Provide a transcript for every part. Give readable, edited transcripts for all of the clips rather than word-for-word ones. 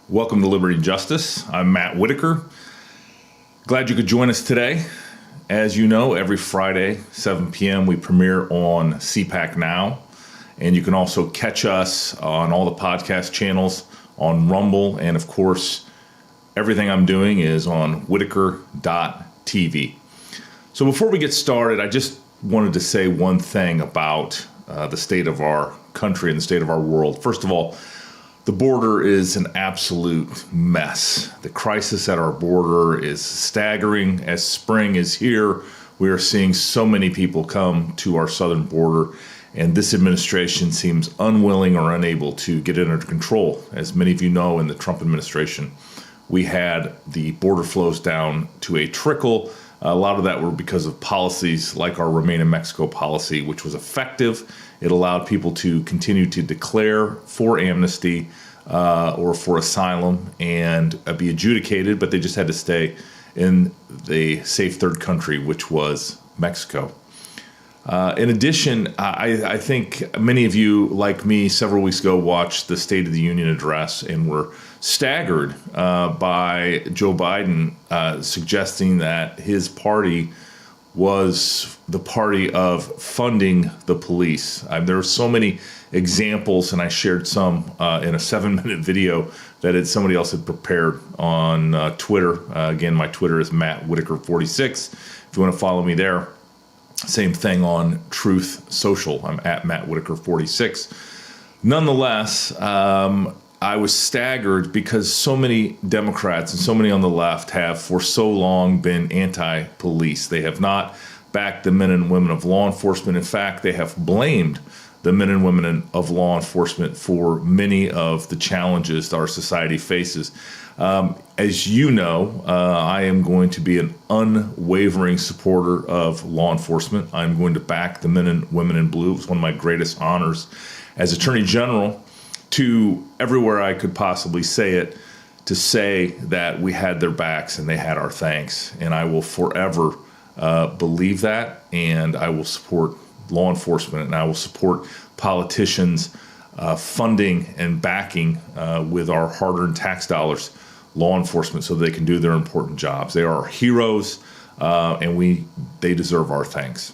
Welcome to Liberty and Justice. I'm Matt Whitaker. Glad you could join us today. As you know, every Friday, 7 p.m., we premiere on CPAC Now. And you can also catch us on all the podcast channels on Rumble. And of course, everything I'm doing is on Whitaker.tv. So before we get started, I just wanted to say one thing about the state of our country and the state of our world. First of all, the border is an absolute mess. The crisis at our border is staggering. As spring is here, we are seeing so many people come to our southern border, and this administration seems unwilling or unable to get it under control. As many of you know, in the Trump administration, we had the border flows down to a trickle. A lot of that were because of policies like our Remain in Mexico policy, which was effective. It allowed people to continue to declare for amnesty or for asylum and be adjudicated, but they just had to stay in the safe third country, which was Mexico. In addition, I think many of you, like me, several weeks ago watched the State of the Union address and were staggered by Joe Biden suggesting that his party was the party of funding the police. There are so many examples, and I shared some in a 7-minute video that somebody else had prepared on Twitter. Again, my Twitter is Matt Whitaker 46. If you want to follow me there. Same thing on Truth Social. I'm at Matt Whitaker 46. Nonetheless, I was staggered because so many Democrats and so many on the left have for so long been anti-police. They have not backed the men and women of law enforcement. In fact, they have blamed the men and women of law enforcement for many of the challenges that our society faces. As you know, I am going to be an unwavering supporter of law enforcement. I'm going to back the men and women in blue. It was one of my greatest honors as Attorney General to everywhere I could possibly say it, to say that we had their backs and they had our thanks. And I will forever believe that, and I will support law enforcement, and I will support politicians funding and backing with our hard-earned tax dollars law enforcement so they can do their important jobs. They are our heroes, and they deserve our thanks.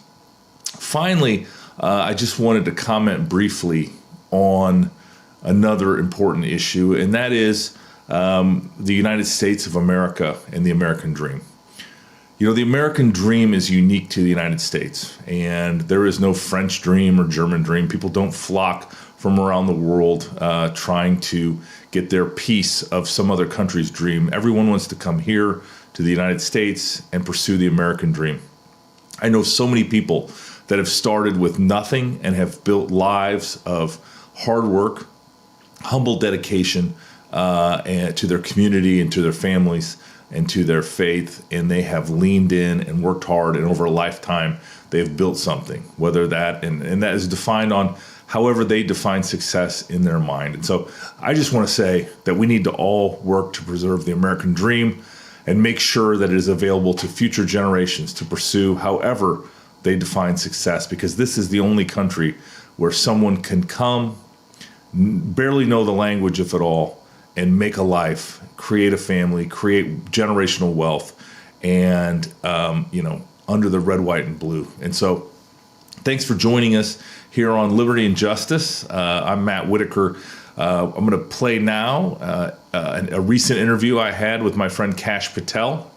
Finally, I just wanted to comment briefly on another important issue, and that is the United States of America and the American dream. You know, the American dream is unique to the United States, and there is no French dream or German dream. People don't flock from around the world trying to get their piece of some other country's dream. Everyone wants to come here to the United States and pursue the American dream. I know so many people that have started with nothing and have built lives of hard work, humble dedication and to their community and to their families and to their faith, and they have leaned in and worked hard, and over a lifetime they've built something, whether that and that is defined on however they define success in their mind. And so I just want to say that we need to all work to preserve the American dream and make sure that it is available to future generations to pursue however they define success, because this is the only country where someone can come, barely know the language, if at all, and make a life, create a family, create generational wealth, and, under the red, white, and blue. And so thanks for joining us here on Liberty and Justice. I'm Matt Whitaker. I'm going to play now a recent interview I had with my friend Patel.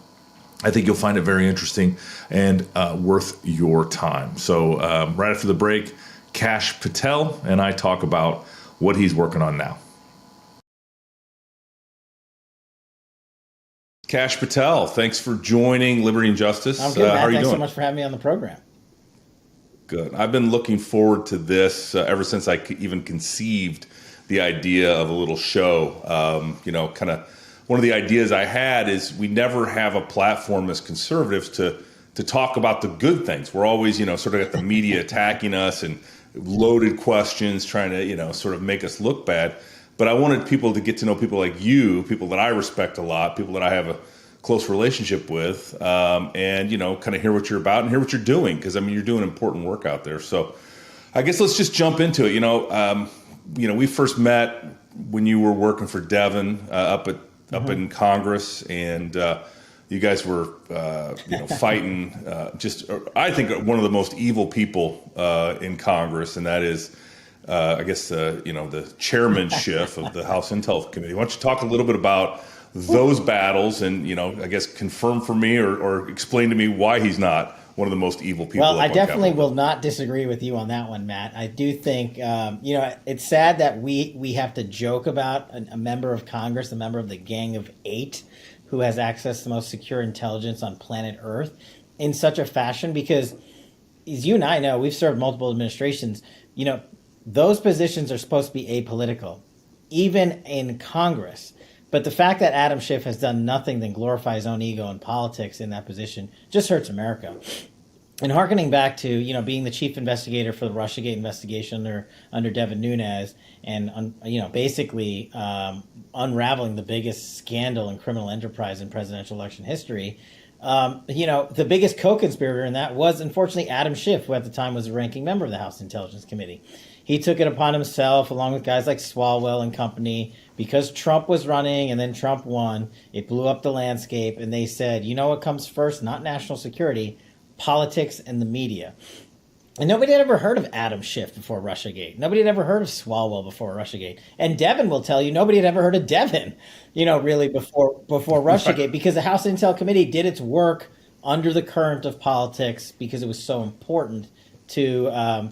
I think you'll find it very interesting and worth your time. So right after the break, Patel and I talk about what he's working on now. Patel, thanks for joining Liberty and Justice. I'm good, Matt. How are you Thanks doing? so much for having me on the program. Good. I've been looking forward to this ever since I even conceived the idea of a little show. Kind of one of the ideas I had is we never have a platform as conservatives to talk about the good things. We're always, sort of got the media attacking us and loaded questions trying to, sort of make us look bad. But I wanted people to get to know people like you, people that I respect a lot, people that I have a close relationship with, and, kind of hear what you're about and hear what you're doing. Because, you're doing important work out there. So I guess let's just jump into it. we first met when you were working for Devin up in Congress, and you guys were fighting I think one of the most evil people in Congress, and that is the chairman Schiff of the House Intel Committee. Why don't you talk a little bit about those battles, and I guess confirm for me or explain to me why he's not one of the most evil people. Well, I definitely will not disagree with you on that one, Matt. I do think it's sad that we have to joke about a member of Congress, a member of the Gang of Eight, who has access to the most secure intelligence on planet Earth in such a fashion, because as you and I know, we've served multiple administrations. Those positions are supposed to be apolitical, even in Congress. But the fact that Adam Schiff has done nothing than glorify his own ego and politics in that position just hurts America. And hearkening back to, being the chief investigator for the Russiagate investigation under Devin Nunes, and, basically unraveling the biggest scandal and criminal enterprise in presidential election history, the biggest co-conspirator in that was, unfortunately, Adam Schiff, who at the time was a ranking member of the House Intelligence Committee. He took it upon himself, along with guys like Swalwell and company, because Trump was running and then Trump won. It blew up the landscape, and they said, what comes first? Not national security, politics and the media. And nobody had ever heard of Adam Schiff before Russiagate. Nobody had ever heard of Swalwell before Russiagate. And Devin will tell you nobody had ever heard of Devin, really before Russiagate, because the House Intel Committee did its work under the current of politics, because it was so important to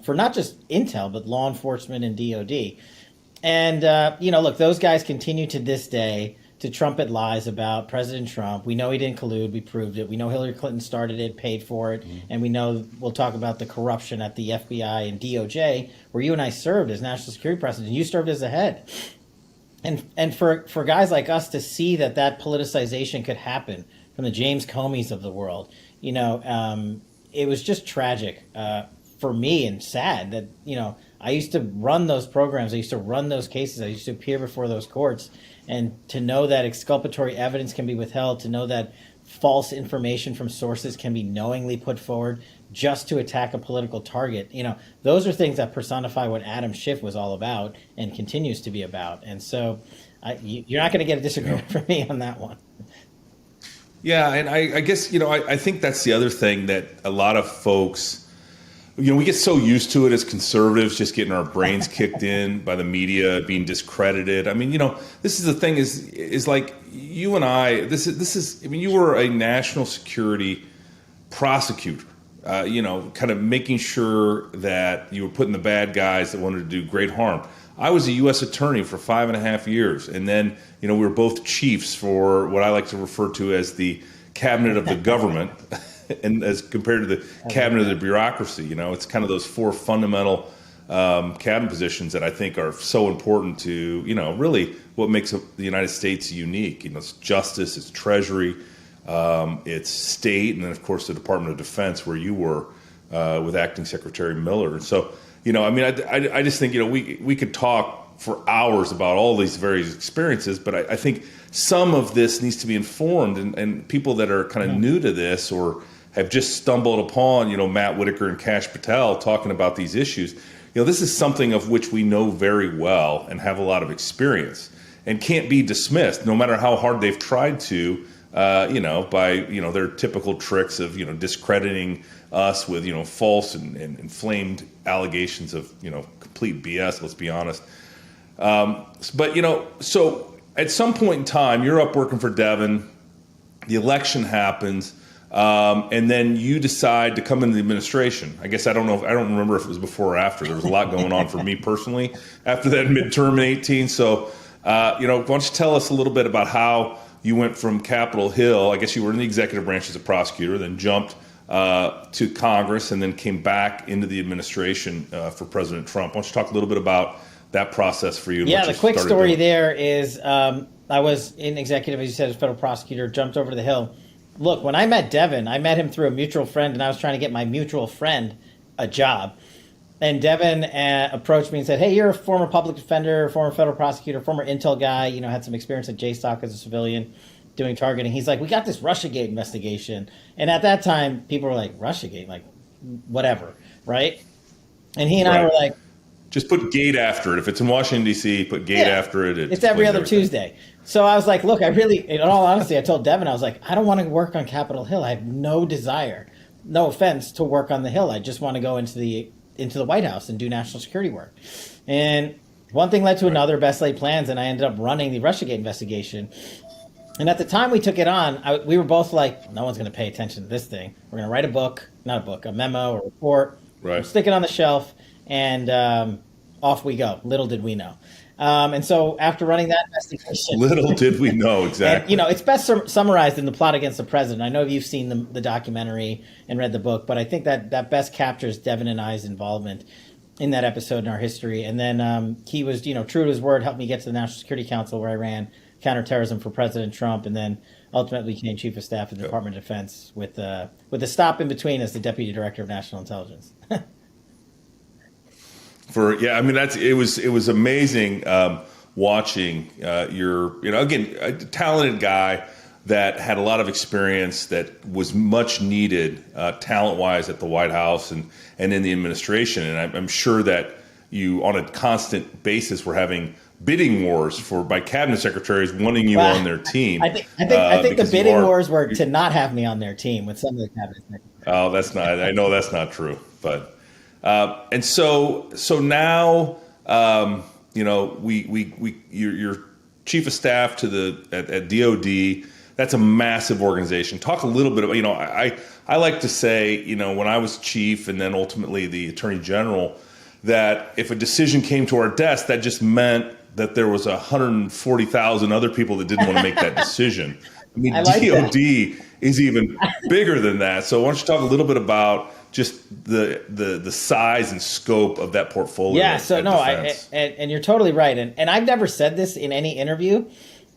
for not just Intel, but law enforcement and DOD. And, look, those guys continue to this day to trumpet lies about President Trump. We know he didn't collude. We proved it. We know Hillary Clinton started it, paid for it. Mm-hmm. And we know we'll talk about the corruption at the FBI and DOJ, where you and I served as national security president. You served as the head. And for guys like us to see that politicization could happen from the James Comeys of the world, it was just tragic for me, and sad that, I used to run those programs. I used to run those cases. I used to appear before those courts. And to know that exculpatory evidence can be withheld, to know that false information from sources can be knowingly put forward just to attack a political target, those are things that personify what Adam Schiff was all about and continues to be about. And so you're not going to get a disagreement from me on that one. Yeah, and I guess, I think that's the other thing that a lot of folks, we get so used to it as conservatives, just getting our brains kicked in by the media, being discredited. I mean, this is the thing is like you and I, this is, you were a national security prosecutor, kind of making sure that you were putting the bad guys that wanted to do great harm. I was a U.S. attorney for 5.5 years. And then, we were both chiefs for what I like to refer to as the cabinet of the government. And as compared to the cabinet of the bureaucracy, it's kind of those four fundamental cabinet positions that I think are so important to, really what makes the United States unique. It's justice, it's treasury, it's state, and then, of course, the Department of Defense, where you were with Acting Secretary Miller. And so, I just think, we could talk for hours about all these various experiences, but I think some of this needs to be informed, and people that are kind of new to this or have just stumbled upon, Matt Whitaker and Kash Patel talking about these issues. This is something of which we know very well and have a lot of experience, and can't be dismissed, no matter how hard they've tried to, by their typical tricks of discrediting us with false and inflamed allegations of complete BS. Let's be honest. But so at some point in time, you're up working for Devin. The election happens. And then you decide to come into the administration. I guess I don't remember if it was before or after. There was a lot going on for me personally after that midterm in 2018. So, why don't you tell us a little bit about how you went from Capitol Hill? I guess you were in the executive branch as a prosecutor, then jumped to Congress, and then came back into the administration for President Trump. Why don't you talk a little bit about that process for you? Yeah, the quick story there is I was in executive, as you said, as federal prosecutor, jumped over the Hill. Look, when I met Devin, I met him through a mutual friend, and I was trying to get my mutual friend a job. And Devin approached me and said, hey, you're a former public defender, former federal prosecutor, former intel guy, had some experience at JSOC as a civilian doing targeting. He's like, we got this Russiagate investigation. And at that time, people were like, Russiagate? Like, whatever, right? And he and I were like, Just put gate after it. If it's in Washington, D.C., put gate after it. It's every other Tuesday. So I was like, look, I really, in all honesty, I told Devin, I was like, I don't want to work on Capitol Hill. I have no desire, no offense, to work on the Hill. I just want to go into the White House and do national security work. And one thing led to another, best laid plans, and I ended up running the Russiagate investigation. And at the time we took it on, we were both like, no one's going to pay attention to this thing. We're going to write a memo or report, stick it on the shelf, and off we go. Little did we know. And so after running that investigation... Little did we know, exactly. And, it's best summarized in The Plot Against the President. I know you've seen the documentary and read the book, but I think that best captures Devin and I's involvement in that episode in our history. And then he was, true to his word, helped me get to the National Security Council, where I ran counterterrorism for President Trump, and then ultimately became Chief of Staff of the Department of Defense with a stop in between as the Deputy Director of National Intelligence. It was amazing watching your, again, a talented guy that had a lot of experience, that was much needed talent-wise at the White House and in the administration. And I'm sure that you, on a constant basis, were having bidding wars by cabinet secretaries wanting you on their team. I think the bidding wars were to not have me on their team with some of the cabinet secretaries. Oh, that's not. I know that's not true, but. And so now, you're chief of staff at DOD. That's a massive organization. Talk a little bit about, I like to say, when I was chief and then ultimately the attorney general, that if a decision came to our desk, that just meant that there was 140,000 other people that didn't want to make that decision. I mean, DOD is even bigger than that. So why don't you talk a little bit about just the size and scope of that portfolio? Yeah, so no, and you're totally right. And I've never said this in any interview,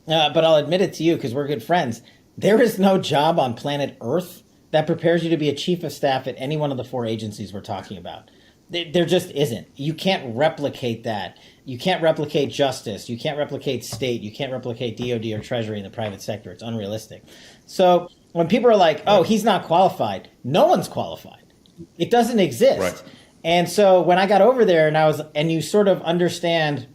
but I'll admit it to you because we're good friends. There is no job on planet Earth that prepares you to be a chief of staff at any one of the four agencies we're talking about. There just isn't. You can't replicate that. You can't replicate justice. You can't replicate state. You can't replicate DOD or Treasury in the private sector. It's unrealistic. So when people are like, oh, he's not qualified, no one's qualified. It doesn't exist. Right. And so when I got over there and you sort of understand,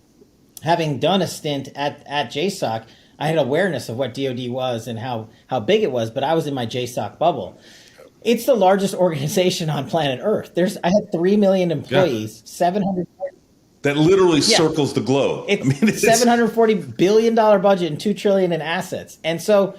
having done a stint at JSOC, I had awareness of what DOD was and how big it was, but I was in my JSOC bubble. It's the largest organization on planet Earth. I had 3 million employees, 700. That literally circles the globe. It's $740 billion budget and $2 trillion in assets. And so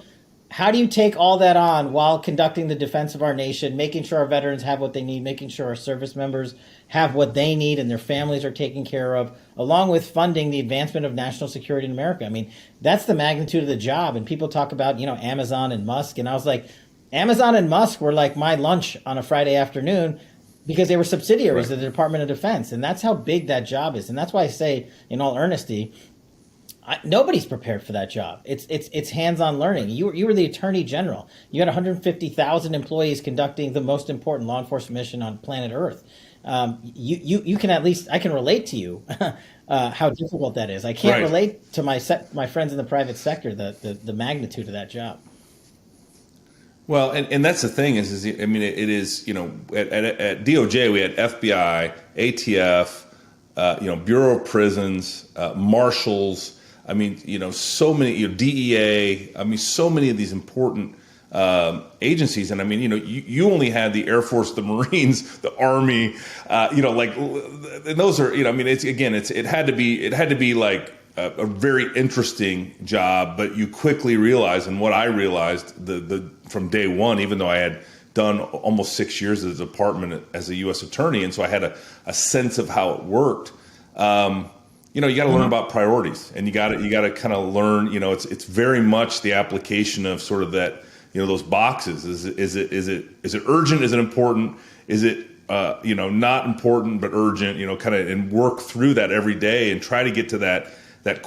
how do you take all that on while conducting the defense of our nation, making sure our veterans have what they need, making sure our service members have what they need and their families are taken care of, along with funding the advancement of national security in America? I mean, that's the magnitude of the job. And people talk about, Amazon and Musk. And I was like, Amazon and Musk were like my lunch on a Friday afternoon because they were subsidiaries of the Department of Defense. And that's how big that job is. And that's why I say, in all earnesty, nobody's prepared for that job. It's hands-on learning. You were the Attorney General. You had 150,000 employees conducting the most important law enforcement mission on planet Earth. You can I can relate to you how difficult that is. I can't relate to my friends in the private sector the magnitude of that job. Well, and that's the thing is it is, at DOJ we had FBI, ATF, Bureau of Prisons, Marshals. I mean, so many, DEA. I mean, so many of these important agencies. And I mean, you only had the Air Force, the Marines, the Army, and those are, it had to be like a very interesting job, but you quickly realize, and what I realized from day one, even though I had done almost 6 years at the department as a U.S. attorney, and so I had a sense of how it worked. You got to learn about priorities, and you got to kind of learn. It's very much the application of sort of that. Those boxes. Is it urgent? Is it important? Is it not important but urgent? Kind of, and work through that every day and try to get to that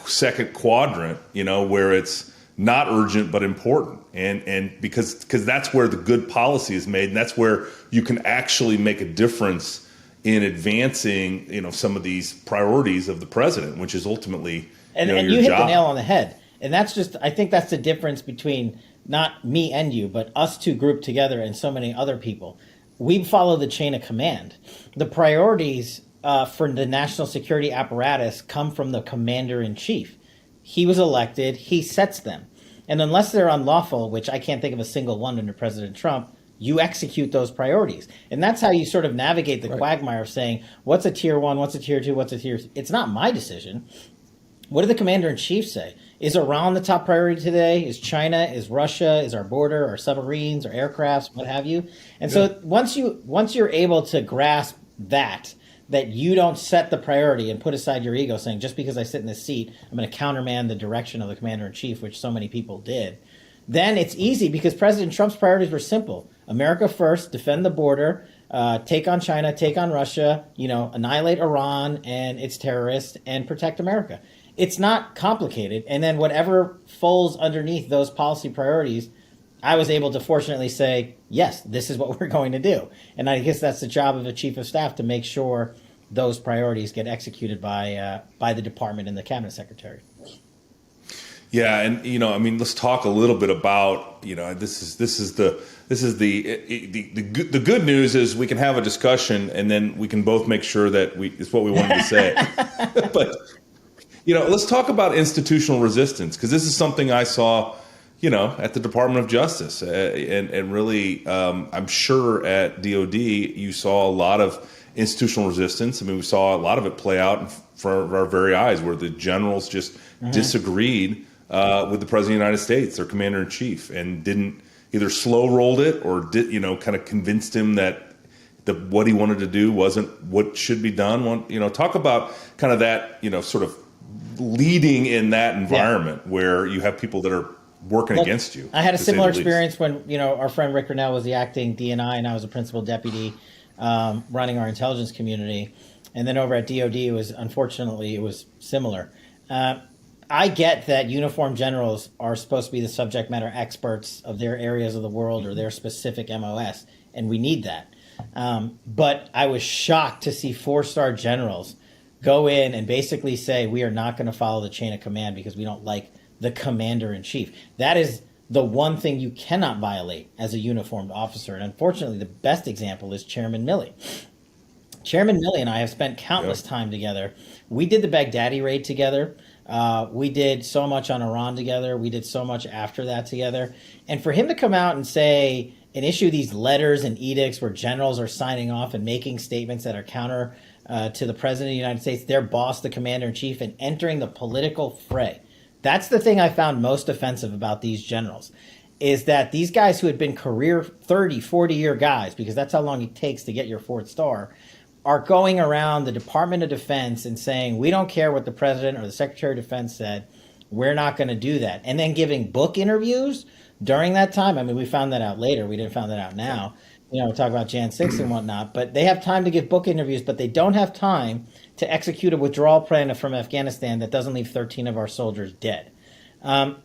second quadrant. Where it's not urgent but important, and because that's where the good policy is made, and that's where you can actually make a difference in advancing, some of these priorities of the president, which is ultimately and your you hit job. the nail on the head. And that's just, I think that's the difference between not me and you, but us two grouped together and so many other people. We follow the chain of command. The priorities for the national security apparatus come from the commander in chief. He was elected, he sets them. And unless they're unlawful, which I can't think of a single one under President Trump, you execute those priorities. And that's how you sort of navigate the quagmire of saying, what's a tier one, what's a tier two, what's a tier three? It's not my decision. What did the commander in chief say? Is Iran the top priority today? Is China? Is Russia? Is our border, our submarines, our aircrafts, what have you? And so once you're able to grasp that you don't set the priority and put aside your ego saying, just because I sit in this seat, I'm going to countermand the direction of the commander in chief, which so many people did, then it's easy because President Trump's priorities were simple. America first, defend the border, take on China, take on Russia, annihilate Iran and its terrorists, and protect America. It's not complicated. And then whatever falls underneath those policy priorities, I was able to fortunately say, yes, this is what we're going to do. And I guess that's the job of a chief of staff, to make sure those priorities get executed by the department and the cabinet secretary. Yeah, and let's talk a little bit about this is the good news is we can have a discussion and then we can both make sure that it's what we wanted to say. But let's talk about institutional resistance, because this is something I saw at the Department of Justice, and really I'm sure at DOD you saw a lot of institutional resistance. I mean, we saw a lot of it play out in front of our very eyes, where the generals just disagreed with the President of the United States, their commander in chief, and didn't either slow rolled it or did kind of convinced him that what he wanted to do wasn't what should be done. Talk about kind of that sort of leading in that environment where you have people that are working against you. I had a similar experience when our friend Rick Grinnell was the acting DNI and I was a principal deputy running our intelligence community, and then over at DOD it was similar. I get that uniformed generals are supposed to be the subject matter experts of their areas of the world or their specific MOS, and we need that. But I was shocked to see 4-star generals go in and basically say, we are not going to follow the chain of command because we don't like the commander in chief. That is the one thing you cannot violate as a uniformed officer. And unfortunately, the best example is Chairman Milley. Chairman Milley and I have spent countless time together. We did the Baghdadi raid together. We did so much on Iran together. We did so much after that together. And for him to come out and say and issue these letters and edicts where generals are signing off and making statements that are counter to the President of the United States, their boss, the commander in chief, and entering the political fray. That's the thing I found most offensive about these generals, is that these guys who had been career 30, 40-year guys, because that's how long it takes to get your 4th star, are going around the Department of Defense and saying, we don't care what the President or the Secretary of Defense said, we're not going to do that. And then giving book interviews during that time. I mean, we found that out later. We didn't find that out now. We talk about Jan 6 and whatnot, but they have time to give book interviews, but they don't have time to execute a withdrawal plan from Afghanistan that doesn't leave 13 of our soldiers dead. That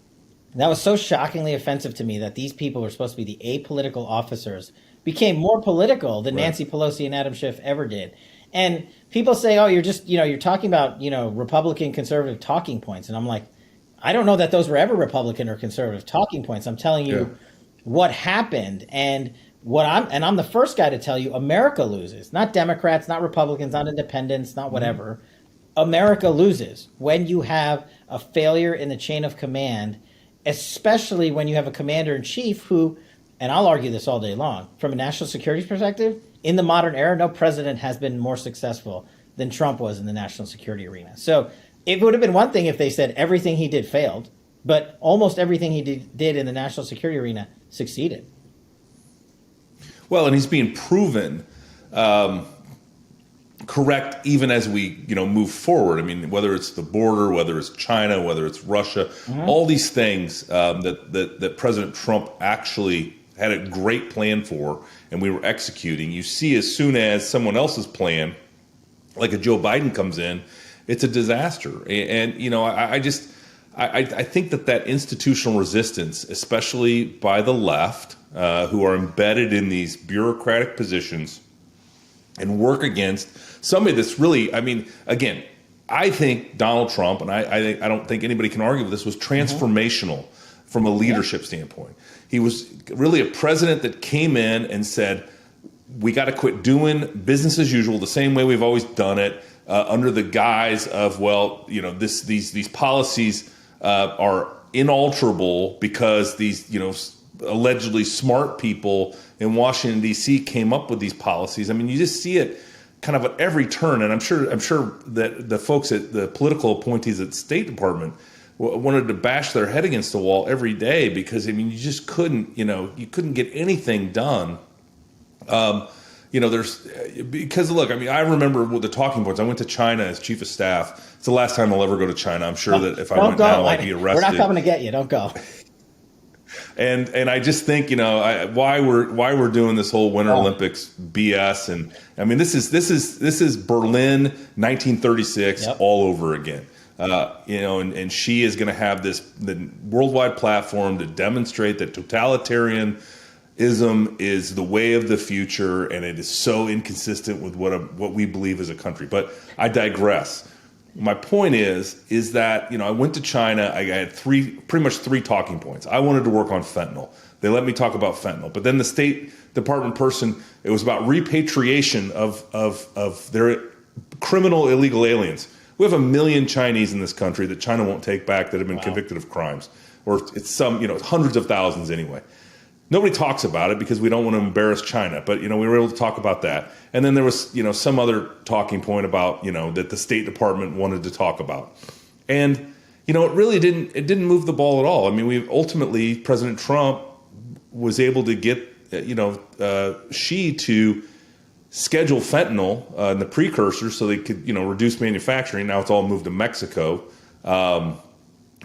was so shockingly offensive to me, that these people who are supposed to be the apolitical officers became more political than Nancy Pelosi and Adam Schiff ever did. And people say, oh, you're just, you're talking about, Republican conservative talking points. And I'm like, I don't know that those were ever Republican or conservative talking points. I'm telling you what happened. And I'm the first guy to tell you, America loses, not Democrats, not Republicans, not independents, not whatever. America loses when you have a failure in the chain of command, especially when you have a commander in chief who, and I'll argue this all day long, from a national security perspective, in the modern era, no president has been more successful than Trump was in the national security arena. So it would have been one thing if they said everything he did failed, but almost everything he did in the national security arena succeeded. Well, and he's being proven correct even as we move forward. I mean, whether it's the border, whether it's China, whether it's Russia, all these things that President Trump actually had a great plan for, and we were executing. You see, as soon as someone else's plan, like a Joe Biden, comes in, it's a disaster. And I think that institutional resistance, especially by the left, who are embedded in these bureaucratic positions and work against somebody that's really, again, I think Donald Trump, and I don't think anybody can argue with this, was transformational from a leadership standpoint. He was really a president that came in and said, we got to quit doing business as usual the same way we've always done it, under the guise of, well, these policies are inalterable because these, allegedly smart people in Washington, D.C. came up with these policies. I mean, you just see it kind of at every turn. And I'm sure that the folks at the political appointees at the State Department wanted to bash their head against the wall every day because, I mean, you just couldn't, you couldn't get anything done. Because look, I mean, I remember with the talking points. I went to China as chief of staff. It's the last time I'll ever go to China. I'm sure that if I went now, I'd be arrested. We're not coming to get you. Don't go. And I just think, why we're doing this whole Winter Olympics BS. And I mean, this is Berlin 1936 all over again. And she is going to have the worldwide platform to demonstrate that totalitarianism is the way of the future, and it is so inconsistent with what we believe as a country. But I digress. My point is that, I went to China. I had pretty much three talking points. I wanted to work on fentanyl. They let me talk about fentanyl. But then the State Department person, it was about repatriation of their criminal illegal aliens. We have 1 million Chinese in this country that China won't take back that have been convicted of crimes. Or it's hundreds of thousands anyway. Nobody talks about it because we don't want to embarrass China, but we were able to talk about that. And then there was some other talking point about that the State Department wanted to talk about, and it really didn't move the ball at all. I mean, ultimately President Trump was able to get Xi to schedule fentanyl and the precursors so they could reduce manufacturing. Now it's all moved to Mexico.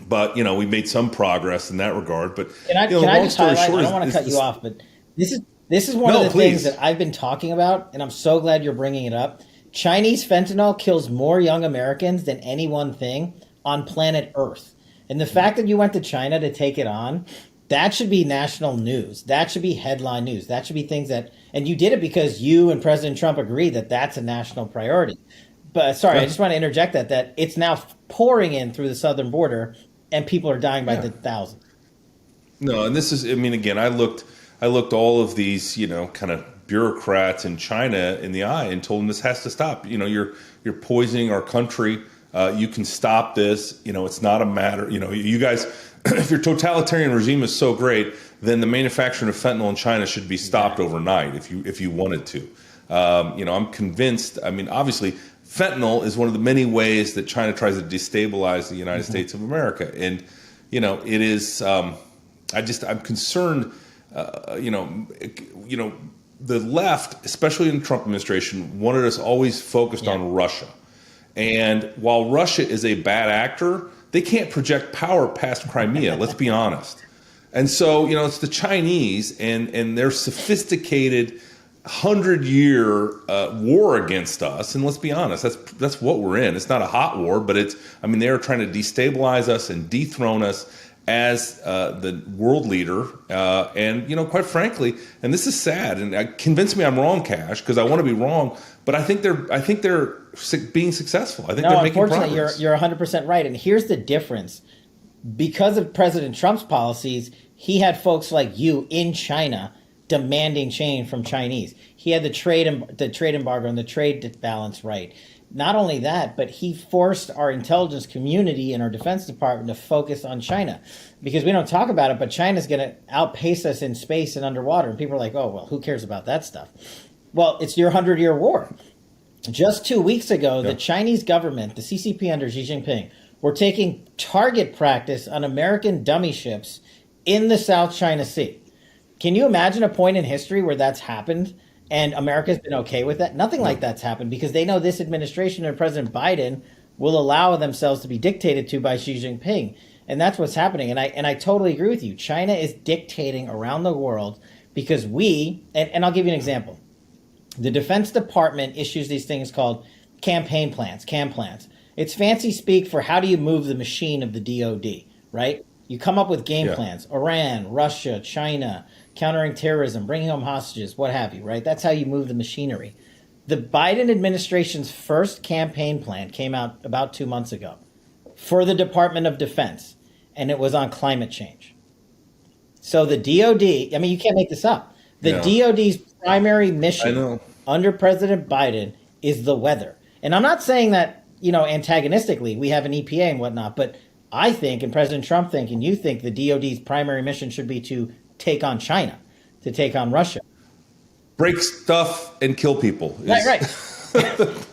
But we made some progress in that regard. But can I just highlight? I don't want to cut you off, but this is one of the things that I've been talking about, and I'm so glad you're bringing it up. Chinese fentanyl kills more young Americans than any one thing on planet Earth, and the fact that you went to China to take it on, that should be national news. That should be headline news. That should be things and you did it because you and President Trump agreed that that's a national priority. But sorry, I just want to interject that it's now pouring in through the southern border. And people are dying by the thousands. No, and this is, I mean, again, I looked all of these, kind of bureaucrats in China in the eye and told them this has to stop. You're poisoning our country. You can stop this. It's not a matter. You guys, if your totalitarian regime is so great, then the manufacturing of fentanyl in China should be stopped overnight if you wanted to. I'm convinced. I mean, obviously, fentanyl is one of the many ways that China tries to destabilize the United States of America. And, it is, I'm concerned, the left, especially in the Trump administration, wanted us always focused on Russia. And while Russia is a bad actor, they can't project power past Crimea, let's be honest. And so, it's the Chinese and their sophisticated 100-year war against us, and let's be honest, that's what we're in. It's not a hot war, but they are trying to destabilize us and dethrone us as the world leader. And quite frankly, and this is sad, and convince me I'm wrong, Cash, because I want to be wrong, but I think they're being successful. I think they're making progress. Unfortunately, you're 100% right, and here's the difference. Because of President Trump's policies, he had folks like you in China demanding change from Chinese. He had the trade embargo and the trade balance right. Not only that, but he forced our intelligence community and our Defense Department to focus on China, because we don't talk about it, but China's going to outpace us in space and underwater. And people are like, oh, well, who cares about that stuff? Well, it's your 100-year war. Just 2 weeks ago, the Chinese government, the CCP under Xi Jinping, were taking target practice on American dummy ships in the South China Sea. Can you imagine a point in history where that's happened and America's been okay with that? Nothing like that's happened, because they know this administration and President Biden will allow themselves to be dictated to by Xi Jinping. And that's what's happening. And I totally agree with you. China is dictating around the world because and I'll give you an example. The Defense Department issues these things called campaign plans, CAM plans. It's fancy speak for how do you move the machine of the DOD, right? You come up with game plans, Iran, Russia, China, countering terrorism, bringing home hostages, what have you, right? That's how you move the machinery. The Biden administration's first campaign plan came out about 2 months ago for the Department of Defense, and it was on climate change. So the DOD, I mean, you can't make this up. The Yeah. DoD's primary I mission know. under President Biden is the weather. And I'm not saying that, antagonistically, we have an EPA and whatnot, but I think, and President Trump think, and you think the DoD's primary mission should be to take on China, to take on Russia. Break stuff and kill people. Right.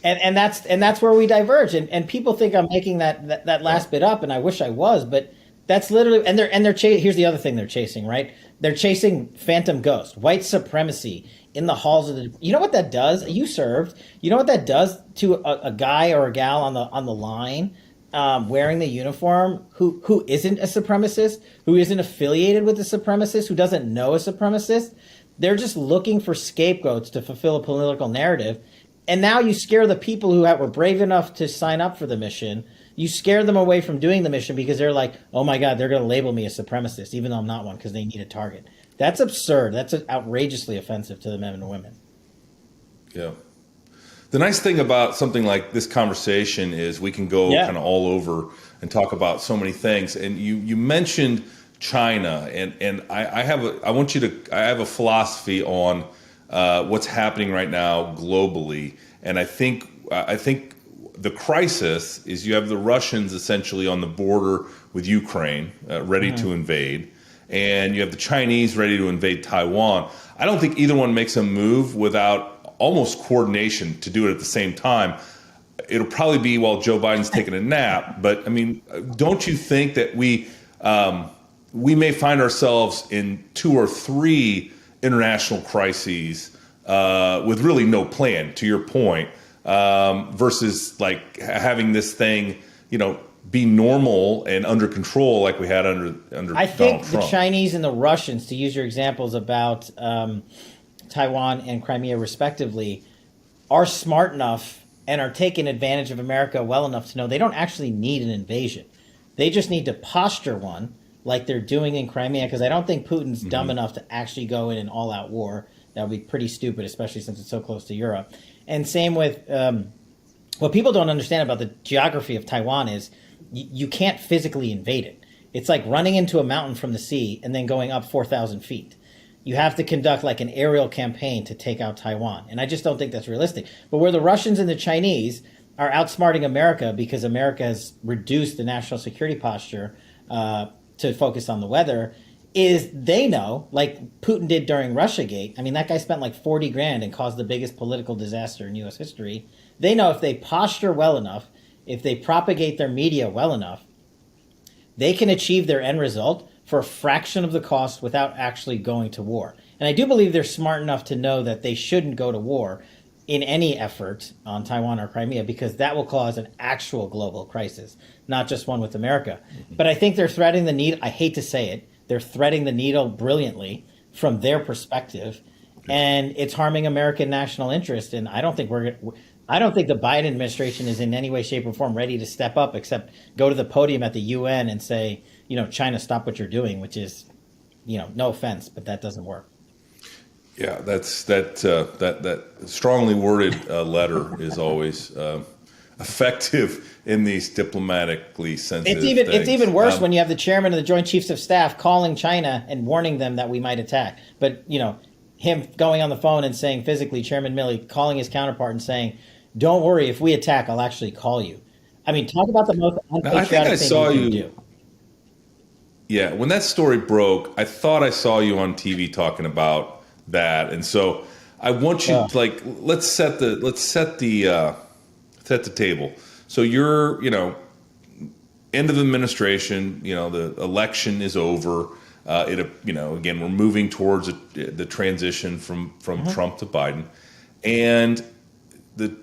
and that's where we diverge. And people think I'm making that last bit up, and I wish I was, but that's literally here's the other thing they're chasing, right? They're chasing phantom ghost, white supremacy in the halls of the. You know what that does? You served. You know what that does to a guy or a gal on the line wearing the uniform who isn't a supremacist, who isn't affiliated with a supremacist, who doesn't know a supremacist. They're just looking for scapegoats to fulfill a political narrative. And now you scare the people who were brave enough to sign up for the mission. You scare them away from doing the mission because they're like, oh my God, they're going to label me a supremacist, even though I'm not one, because they need a target. That's absurd. That's outrageously offensive to the men and women. Yeah. The nice thing about something like this conversation is we can go kind of all over and talk about so many things. And you mentioned China, and I have a philosophy on what's happening right now globally, and I think the crisis is you have the Russians essentially on the border with Ukraine, ready to invade, and you have the Chinese ready to invade Taiwan. I don't think either one makes a move without almost coordination to do it at the same time. It'll probably be while Joe Biden's taking a nap, but I mean, don't you think that we may find ourselves in 2 or 3 international crises with really no plan, to your point, versus like having this thing, be normal and under control like we had under I think Donald Trump. The Chinese and the Russians, to use your examples about Taiwan and Crimea respectively, are smart enough and are taking advantage of America well enough to know they don't actually need an invasion. They just need to posture one like they're doing in Crimea, because I don't think Putin's dumb enough to actually go in an all-out war. That would be pretty stupid, especially since it's so close to Europe. And same with what people don't understand about the geography of Taiwan is you can't physically invade it. It's like running into a mountain from the sea and then going up 4,000 feet. You have to conduct like an aerial campaign to take out Taiwan. And I just don't think that's realistic. But where the Russians and the Chinese are outsmarting America because America has reduced the national security posture to focus on the weather, is they know, like Putin did during Russiagate. I mean, that guy spent like 40 grand and caused the biggest political disaster in U.S. history. They know if they posture well enough, if they propagate their media well enough, they can achieve their end result for a fraction of the cost without actually going to war. And I do believe they're smart enough to know that they shouldn't go to war in any effort on Taiwan or Crimea, because that will cause an actual global crisis, not just one with America. But I think they're threading the needle. I hate to say it. They're threading the needle brilliantly from their perspective, and it's harming American national interest. And I don't think the Biden administration is in any way, shape, or form ready to step up, except go to the podium at the UN and say, China, stop what you're doing, which is, no offense, but that doesn't work. Yeah, that strongly worded letter is always effective in these diplomatically sensitive things. It's even worse when you have the chairman of the Joint Chiefs of Staff calling China and warning them that we might attack. But, him going on the phone and saying physically, Chairman Milley calling his counterpart and saying, don't worry, if we attack, I'll actually call you. I mean, talk about the most unpatriotic thing you can do. Yeah, when that story broke, I thought I saw you on TV talking about that, and so I want you to let's set the table. So you're end of administration. The election is over. Again, we're moving towards the transition from Trump to Biden, and the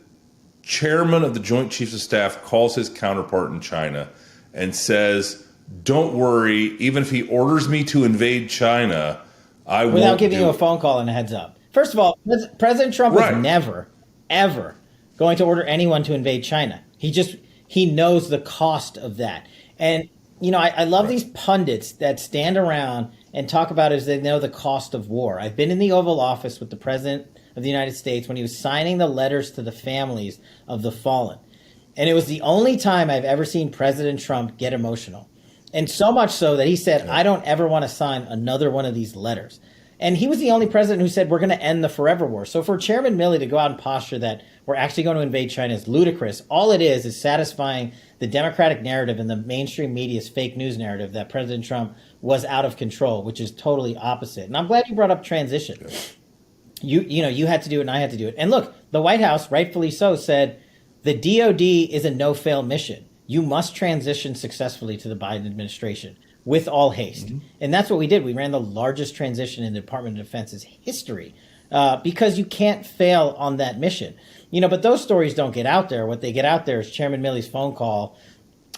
chairman of the Joint Chiefs of Staff calls his counterpart in China and says, "Don't worry, even if he orders me to invade China, I won't." Without giving you a phone call and a heads up. First of all, President Trump was never, ever going to order anyone to invade China. He knows the cost of that. And, I love these pundits that stand around and talk about it as they know the cost of war. I've been in the Oval Office with the President of the United States when he was signing the letters to the families of the fallen. And it was the only time I've ever seen President Trump get emotional. And so much so that he said, I don't ever want to sign another one of these letters. And he was the only president who said we're going to end the forever war. So for Chairman Milley to go out and posture that we're actually going to invade China is ludicrous. All it is satisfying the Democratic narrative and the mainstream media's fake news narrative that President Trump was out of control, which is totally opposite. And I'm glad you brought up transition. You had to do it and I had to do it. And look, the White House, rightfully so, said the DOD is a no-fail mission. You must transition successfully to the Biden administration with all haste. Mm-hmm. And that's what we did. We ran the largest transition in the Department of Defense's history because you can't fail on that mission. But those stories don't get out there. What they get out there is Chairman Milley's phone call,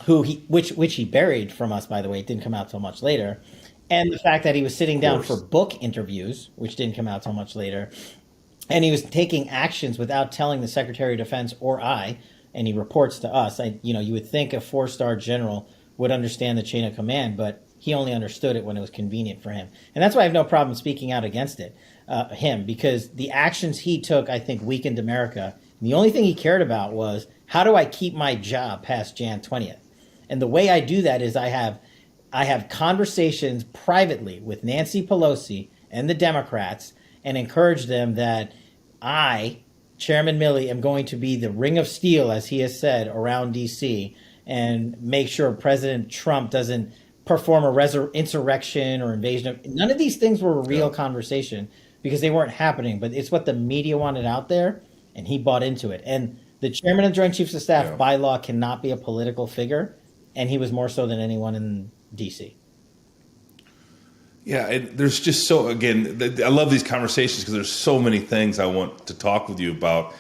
which he buried from us, by the way. It didn't come out till much later. And the fact that he was sitting down for book interviews, which didn't come out till much later. And he was taking actions without telling the Secretary of Defense or I, and he reports to us. You would think a 4-star general would understand the chain of command, but he only understood it when it was convenient for him. And that's why I have no problem speaking out against him, because the actions he took, I think, weakened America. And the only thing he cared about was, how do I keep my job past Jan 20th? And the way I do that is I have conversations privately with Nancy Pelosi and the Democrats and encourage them that I, Chairman Milley, am going to be the ring of steel, as he has said, around D.C., and make sure President Trump doesn't perform a insurrection or invasion. None of these things were a real conversation because they weren't happening, but it's what the media wanted out there, and he bought into it. And the chairman of the Joint Chiefs of Staff by law cannot be a political figure, and he was more so than anyone in D.C. Yeah, there's just I love these conversations because there's so many things I want to talk with you about.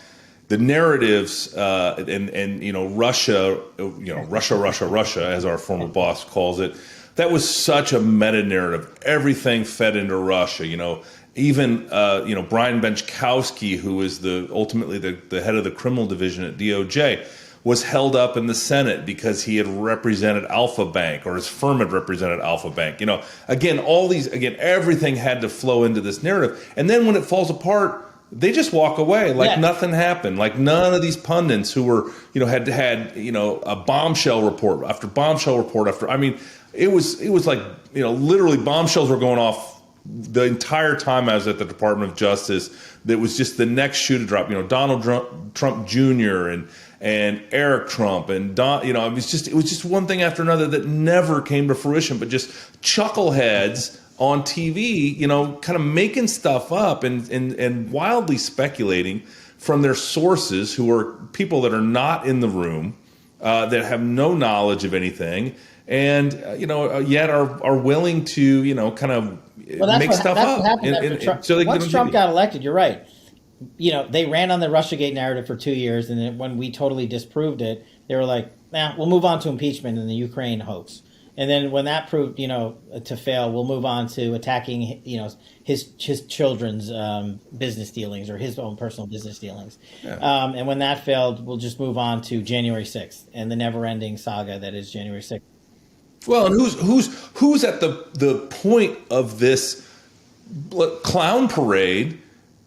The narratives and Russia, Russia, as our former boss calls it, that was such a meta narrative. Everything fed into Russia. Even Brian Benchkowski, who is ultimately the head of the criminal division at DOJ, was held up in the Senate because he had represented Alpha Bank, or his firm had represented Alpha Bank. Everything had to flow into this narrative. And then when it falls apart, they just walk away like nothing happened. Like none of these pundits who were, had a bombshell report after bombshell report after. I mean, it was like, literally bombshells were going off the entire time I was at the Department of Justice. That was just the next shoe to drop. Donald Trump Jr. and Eric Trump and it was just one thing after another that never came to fruition, but just chuckleheads on TV, kind of making stuff up and wildly speculating from their sources, who are people that are not in the room, that have no knowledge of anything, and yet are willing to kind of make stuff up. Once Trump got elected, you're right. They ran on the Russiagate narrative for 2 years, and then when we totally disproved it, they were like, we'll move on to impeachment and the Ukraine hoax. And then when that proved, to fail, we'll move on to attacking, his children's business dealings or his own personal business dealings. Yeah. And when that failed, we'll just move on to January 6th and the never-ending saga that is January 6th. Well, and who's at the point of this clown parade?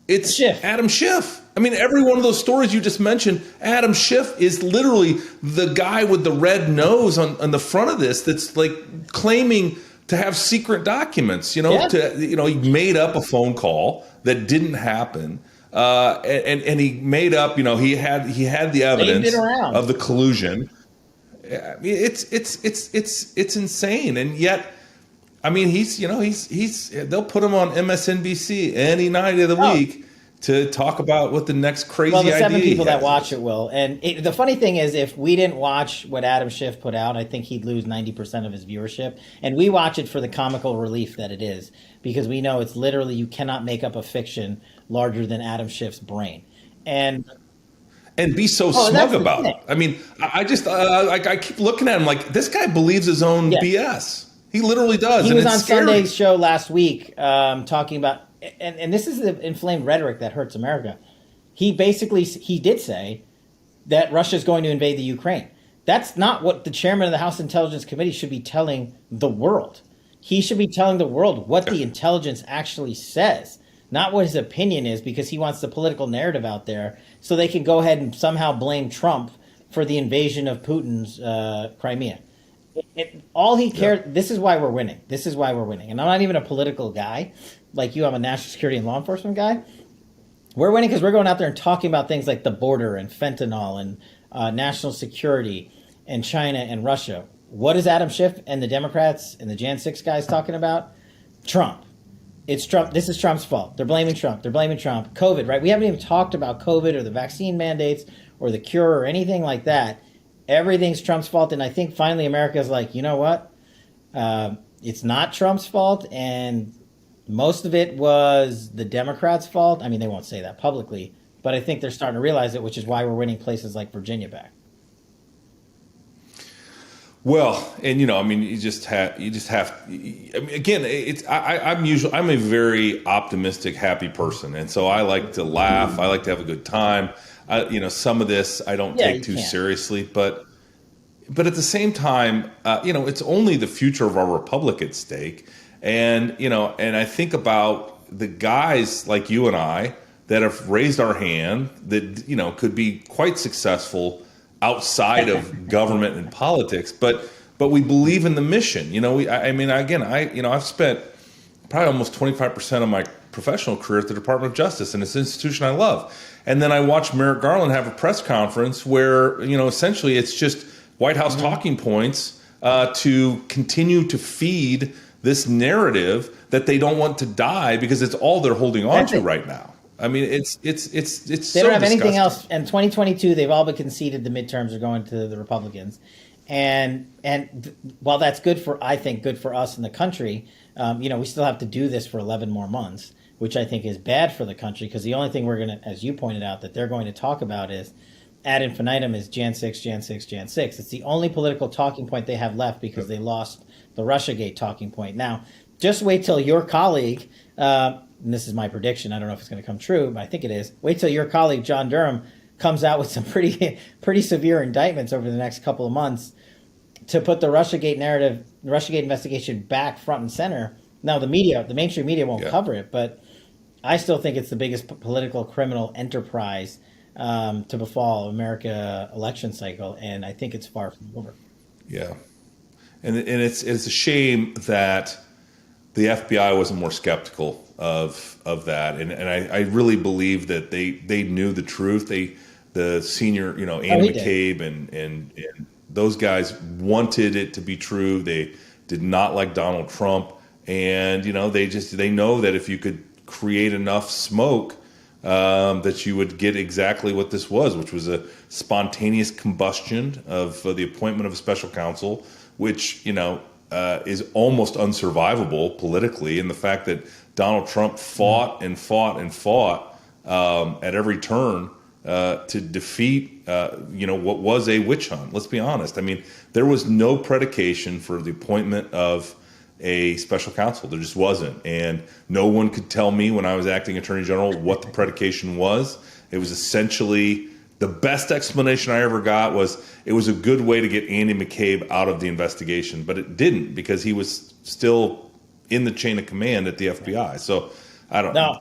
It's Schiff. Adam Schiff. I mean, every one of those stories you just mentioned, Adam Schiff is literally the guy with the red nose on the front of this that's like claiming to have secret documents, he made up a phone call that didn't happen. And he made up, he had the evidence of the collusion. I mean, it's insane. And yet, I mean, they'll put him on MSNBC any night of the week to talk about what the next crazy idea is. Well, the 7 people that watch it will. And the funny thing is, if we didn't watch what Adam Schiff put out, I think he'd lose 90% of his viewership. And we watch it for the comical relief that it is, because we know it's literally, you cannot make up a fiction larger than Adam Schiff's brain. And be so smug about it. I mean, I keep looking at him like, this guy believes his own BS. He literally does. He was on Sunday's show last week talking about, and this is the inflamed rhetoric that hurts America. He did say that Russia is going to invade the Ukraine. That's not what the chairman of the House Intelligence Committee should be telling the world. He should be telling the world what the intelligence actually says, not what his opinion is, because he wants the political narrative out there so they can go ahead and somehow blame Trump for the invasion of Putin's Crimea. All he Yeah. cared. This is why we're winning. This is why we're winning. And I'm not even a political guy, like you. I'm a national security and law enforcement guy. We're winning because we're going out there and talking about things like the border and fentanyl and national security and China and Russia. What is Adam Schiff and the Democrats and the Jan 6 guys talking about? Trump. It's Trump. This is Trump's fault. They're blaming Trump. They're blaming Trump. COVID, right? We haven't even talked about COVID or the vaccine mandates or the cure or anything like that. Everything's Trump's fault. And I think finally America's like, you know what? It's not Trump's fault. And most of it was the Democrats' fault. I mean, they won't say that publicly, but I think they're starting to realize it, which is why we're winning places like Virginia back. Well, and I mean, I mean, again, I'm a very optimistic, happy person, and so I like to laugh. I like to have a good time. Some of this I don't take too seriously, but at the same time, it's only the future of our republic at stake, and I think about the guys like you and I that have raised our hand that could be quite successful outside of government and politics, but we believe in the mission. I've spent probably almost 25% of my professional career at the Department of Justice, and it's an institution I love. And then I watched Merrick Garland have a press conference where essentially it's just White House talking points to continue to feed this narrative that they don't want to die because it's all they're holding on to right now. I mean, it's They so don't have disgusting. anything else. And 2022, they've all but conceded the midterms are going to the Republicans. And while that's good for us in the country, we still have to do this for 11 more months, which I think is bad for the country because the only thing we're going to, as you pointed out, that they're going to talk about is ad infinitum is Jan 6, Jan 6, Jan 6. It's the only political talking point they have left because they lost the Russiagate talking point. Now, just wait till your colleague, and this is my prediction, I don't know if it's going to come true, but I think it is. Wait till your colleague, John Durham, comes out with some pretty severe indictments over the next couple of months to put the Russiagate narrative, the Russiagate investigation back front and center. Now, the mainstream media won't cover it, but I still think it's the biggest political criminal enterprise to befall America election cycle, and I think it's far from over. Yeah. And it's a shame that the FBI wasn't more skeptical of that, and I really believe that they knew the truth. The senior, Andy McCabe and those guys wanted it to be true. They did not like Donald Trump, and they know that if you could create enough smoke, that you would get exactly what this was, which was a spontaneous combustion of the appointment of a special counsel, which is almost unsurvivable politically, and the fact that Donald Trump fought and fought and fought at every turn to defeat what was a witch hunt. Let's be honest. I mean, there was no predication for the appointment of a special counsel. There just wasn't, and no one could tell me when I was acting attorney general what the predication was. It was essentially the best explanation I ever got was it was a good way to get Andy McCabe out of the investigation, but it didn't because he was still in the chain of command at the FBI. So I don't know.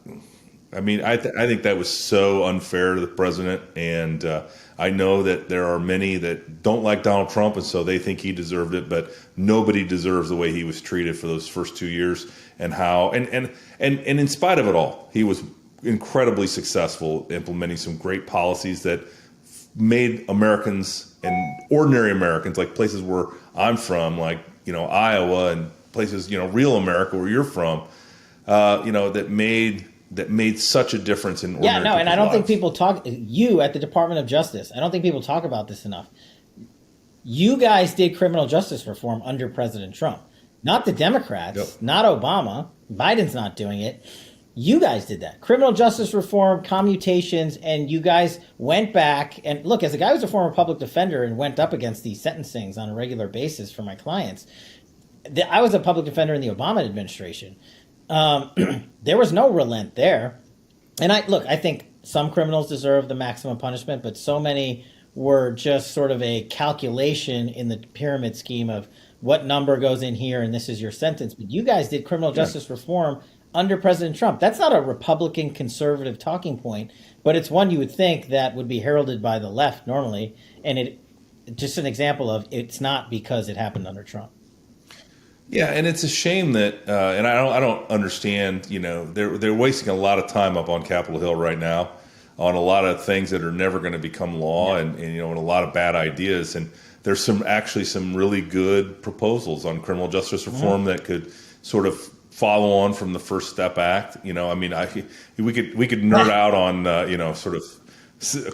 I mean, I think that was so unfair to the president, and I know that there are many that don't like Donald Trump, and so they think he deserved it, but nobody deserves the way he was treated for those first 2 years, and how and in spite of it all, he was incredibly successful implementing some great policies that made Americans and ordinary Americans, like places where I'm from, like Iowa and places real America where you're from, that made such a difference in ordinary people's and I don't lives. think people talk. You at the Department of Justice, I don't think people talk about this enough. You guys did criminal justice reform under President Trump, not the Democrats, not Obama. Biden's not doing it. You guys did that. Criminal justice reform, commutations, and you guys went back. And look, as a guy who's a former public defender and went up against these sentencings on a regular basis for my clients, I was a public defender in the Obama administration. There was no relent there. And I think some criminals deserve the maximum punishment, but so many were just sort of a calculation in the pyramid scheme of what number goes in here and this is your sentence. But you guys did criminal justice reform under President Trump. That's not a Republican conservative talking point, but it's one you would think that would be heralded by the left normally. And just an example of it's not because it happened under Trump. Yeah, and it's a shame that, and I don't understand. They're wasting a lot of time up on Capitol Hill right now on a lot of things that are never going to become law, and and a lot of bad ideas. And there's some really good proposals on criminal justice reform that could sort of follow on from the First Step Act. We could nerd out on sort of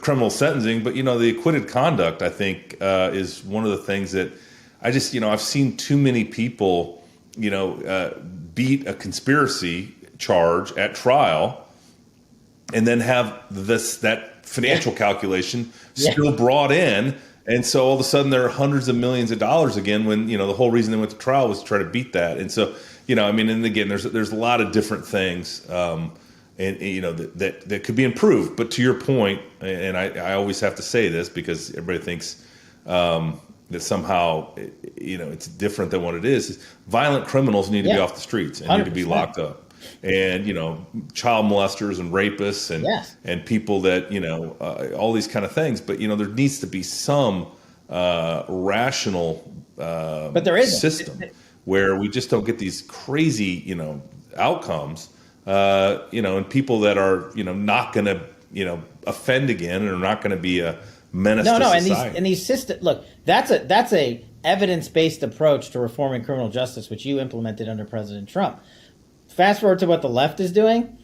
criminal sentencing, but the acquitted conduct, I think, is one of the things that I've seen too many people beat a conspiracy charge at trial and then have that financial calculation still brought in. And so all of a sudden there are hundreds of millions of dollars again when, the whole reason they went to trial was to try to beat that. And so, and again, there's a lot of different things, that could be improved. But to your point, and I always have to say this because everybody thinks that somehow, it's different than what it is. Violent criminals need to be off the streets and 100%. Need to be locked up. And, child molesters and rapists and people that, all these kind of things. But, there needs to be some rational but there is system where we just don't get these crazy, outcomes, and people that are, not going to, offend again and are not going to be a menace to society. And these systems, look, that's a evidence-based approach to reforming criminal justice, which you implemented under President Trump. Fast forward to what the left is doing.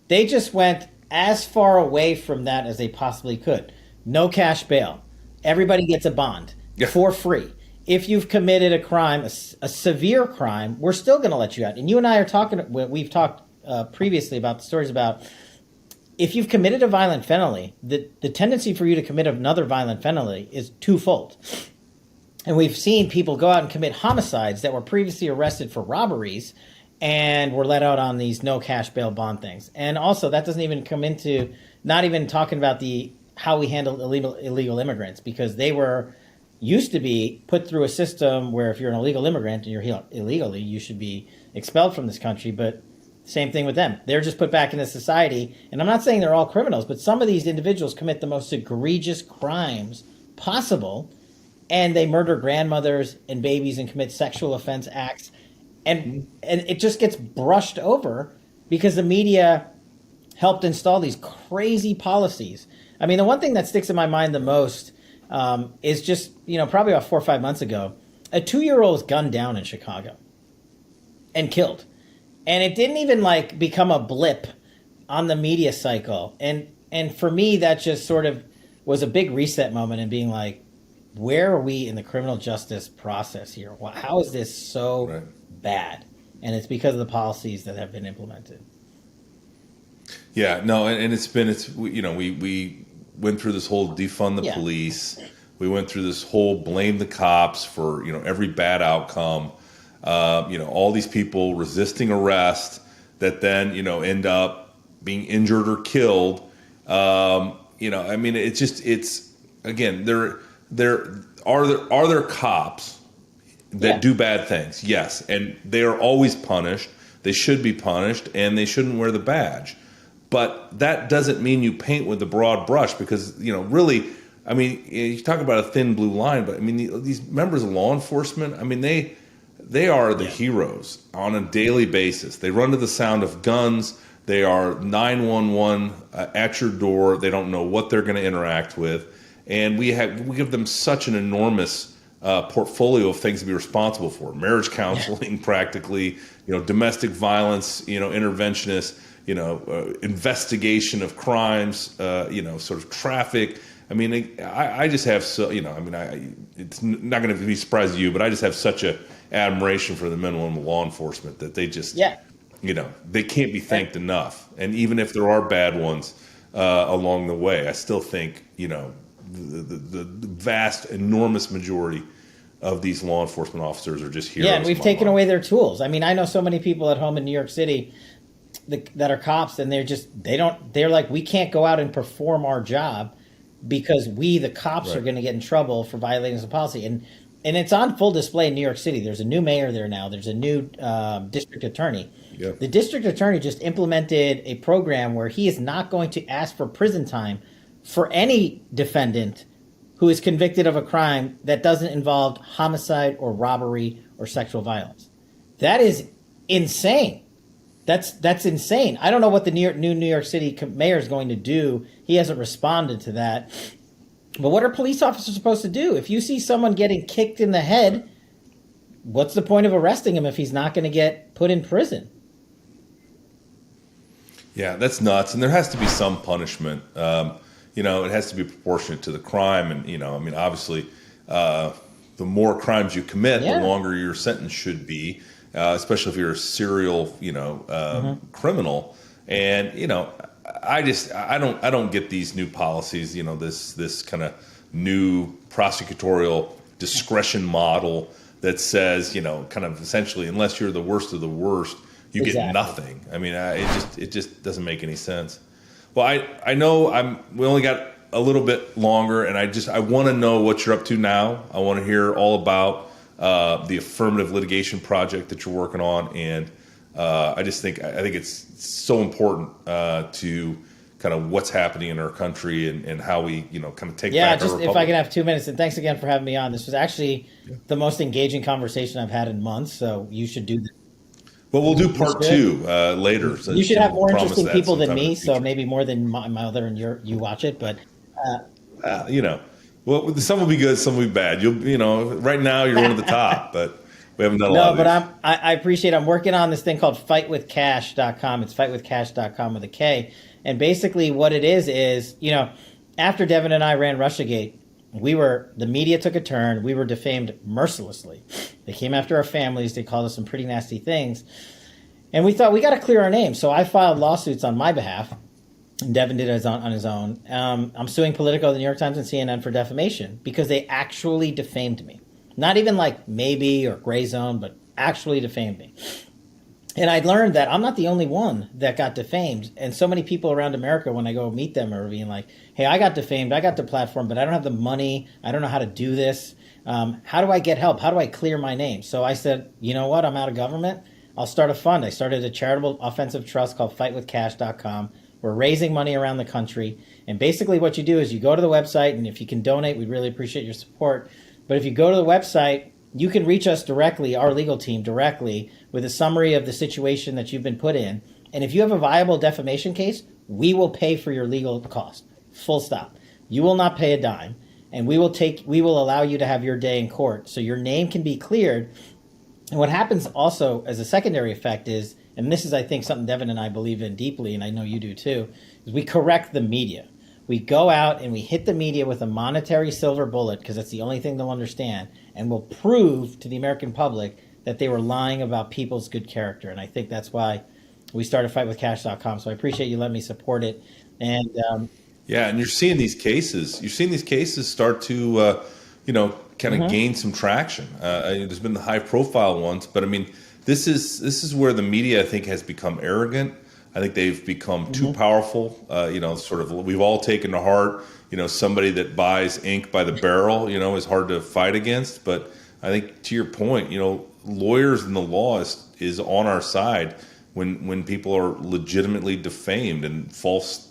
They just went as far away from that as they possibly could. No cash bail. Everybody gets a bond for free. If you've committed a crime, a severe crime, we're still going to let you out. And you and I are talking, we've talked previously about the stories about if you've committed a violent felony, the tendency for you to commit another violent felony is twofold. And we've seen people go out and commit homicides that were previously arrested for robberies and were let out on these no cash bail bond things. And also that doesn't even come into not even talking about how we handle illegal immigrants, because they were used to be put through a system where if you're an illegal immigrant and you're here illegally, you should be expelled from this country. But same thing with them. They're just put back into society. And I'm not saying they're all criminals, but some of these individuals commit the most egregious crimes possible. And they murder grandmothers and babies and commit sexual offense acts. And it just gets brushed over because the media helped install these crazy policies. I mean, the one thing that sticks in my mind the most is just, probably about 4 or 5 months ago, a 2-year-old was gunned down in Chicago and killed. And it didn't even become a blip on the media cycle. And for me, that just sort of was a big reset moment in being like, where are we in the criminal justice process here? How is this so bad? And it's because of the policies that have been implemented. Yeah, no, and we went through this whole defund the police. We went through this whole blame the cops for, every bad outcome. All these people resisting arrest that then, end up being injured or killed. It's again, are there cops that do bad things? Yes. And they are always punished. They should be punished and they shouldn't wear the badge. But that doesn't mean you paint with the broad brush because, really, you talk about a thin blue line, but these members of law enforcement, they are the heroes on a daily basis. They run to the sound of guns. They are 911 at your door. They don't know what they're going to interact with. And we give them such an enormous portfolio of things to be responsible for. Marriage counseling, practically, domestic violence, interventionists, investigation of crimes, sort of traffic. I just have it's not going to be a surprise to you, but I just have such a admiration for the men and women of law enforcement that they just, they can't be thanked enough. And even if there are bad ones along the way, I still think, the vast, enormous majority of these law enforcement officers are just heroes. Yeah, and we've taken away their tools. I know so many people at home in New York City that are cops, and they're like, we can't go out and perform our job because the cops are going to get in trouble for violating the policy. And it's on full display in New York City. There's a new mayor there now. There's a new district attorney. Yep. The district attorney just implemented a program where he is not going to ask for prison time for any defendant who is convicted of a crime that doesn't involve homicide or robbery or sexual violence. That is insane. That's insane. I don't know what the new New York City mayor is going to do. He hasn't responded to that. But what are police officers supposed to do? If you see someone getting kicked in the head, what's the point of arresting him if he's not going to get put in prison? Yeah, that's nuts. And there has to be some punishment. It has to be proportionate to the crime. And, obviously, the more crimes you commit, the longer your sentence should be, especially if you're a serial, criminal. And, I don't get these new policies, this kind of new prosecutorial discretion model that says, kind of essentially, unless you're the worst of the worst, you get nothing. I mean, it just doesn't make any sense. Well, I know we only got a little bit longer, and I want to know what you're up to now. I want to hear all about the affirmative litigation project that you're working on, and I think it's so important to kind of what's happening in our country and how we kind of take back our republic. If I can have 2 minutes, and thanks again for having me on. This was actually the most engaging conversation I've had in months, so you should do this. Well, we'll do part 2 later. So you should have more interesting people than me, so maybe more than my mother and you watch it. But well, some will be good, some will be bad. Right now you're one of the top, but we haven't done a lot. No, but I appreciate. I'm working on this thing called fightwithcash.com. It's fightwithcash.com with a K, and basically what it is after Devin and I ran Russiagate, the media took a turn. We were defamed mercilessly. They came after our families. They called us some pretty nasty things. And we thought we got to clear our name. So I filed lawsuits on my behalf. And Devin did it on his own. I'm suing Politico, the New York Times, and CNN for defamation because they actually defamed me. Not even like maybe or gray zone, but actually defamed me. And I learned that I'm not the only one that got defamed. And so many people around America, when I go meet them, are being like, hey, I got defamed. I got the platform, but I don't have the money. I don't know how to do this. How do I get help? How do I clear my name? So I said, you know what? I'm out of government. I'll start a fund. I started a charitable offensive trust called fightwithcash.com. We're raising money around the country. And basically what you do is you go to the website, and if you can donate, we'd really appreciate your support. But if you go to the website, you can reach us directly, our legal team directly, with a summary of the situation that you've been put in. And if you have a viable defamation case, we will pay for your legal cost. Full stop. You will not pay a dime. And we will allow you to have your day in court so your name can be cleared. And what happens also as a secondary effect is, and this is, I think, something Devin and I believe in deeply, and I know you do too, is we correct the media. We go out and we hit the media with a monetary silver bullet because that's the only thing they'll understand, and we'll prove to the American public that they were lying about people's good character. And I think that's why we started fightwithcash.com. So I appreciate you letting me support it. And yeah, and you're seeing these cases. You're seeing these cases start to, kind of gain some traction. There's been the high-profile ones, but I mean, this is where the media, I think, has become arrogant. I think they've become too powerful. We've all taken to heart, somebody that buys ink by the barrel, is hard to fight against. But I think to your point, lawyers and the law is on our side when people are legitimately defamed and false,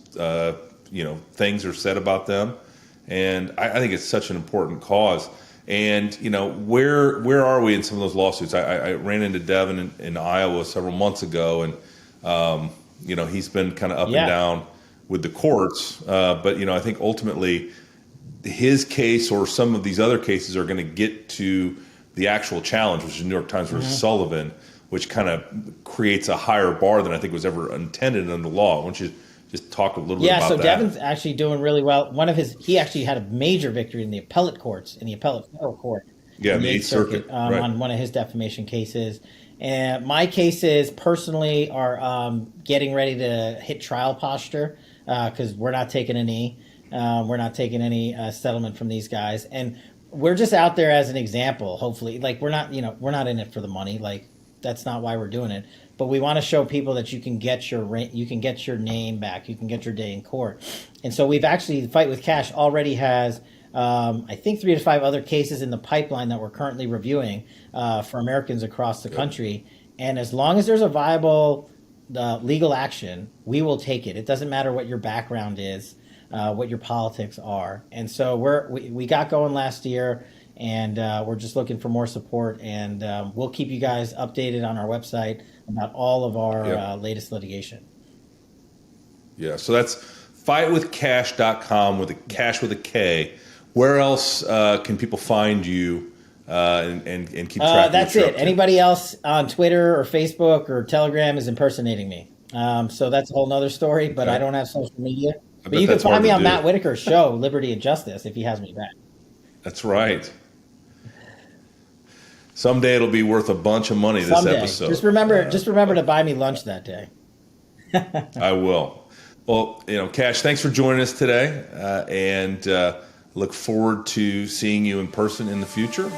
things are said about them. And I think it's such an important cause. And, where are we in some of those lawsuits? I ran into Devin in Iowa several months ago, and, he's been kind of up and down with the courts. But, I think ultimately his case or some of these other cases are going to get to the actual challenge, which is New York Times versus Sullivan, which kind of creates a higher bar than I think was ever intended in the law. Why don't you just talk a little bit about that? Yeah, so Devin's actually doing really well. He actually had a major victory in the appellate courts, in the appellate federal court. Yeah, in the Eighth Circuit. Right. On one of his defamation cases. And my cases personally are getting ready to hit trial posture because we're not taking a knee. We're not taking any settlement from these guys. And we're just out there as an example, hopefully. Like, we're not in it for the money. Like, that's not why we're doing it. But we want to show people that you can get your name back. You can get your day in court. And so we've actually, Fight with Cash already has, I think, 3 to 5 other cases in the pipeline that we're currently reviewing for Americans across the country. And as long as there's a viable legal action, we will take it. It doesn't matter what your background is. what your politics are. And so we got going last year, and we're just looking for more support. And we'll keep you guys updated on our website about all of our latest litigation. Yeah, so that's fightwithcash.com with a cash with a K. Where else can people find you and keep track of That's what you're it. up to? Anybody else on Twitter or Facebook or Telegram is impersonating me. So that's a whole nother story, but I don't have social media. But you can find me on Matt Whitaker's show, Liberty and Justice, if he has me back. That's right. Someday it'll be worth a bunch of money, this episode. Just remember to buy me lunch that day. I will. Well, Cash, thanks for joining us today, and look forward to seeing you in person in the future.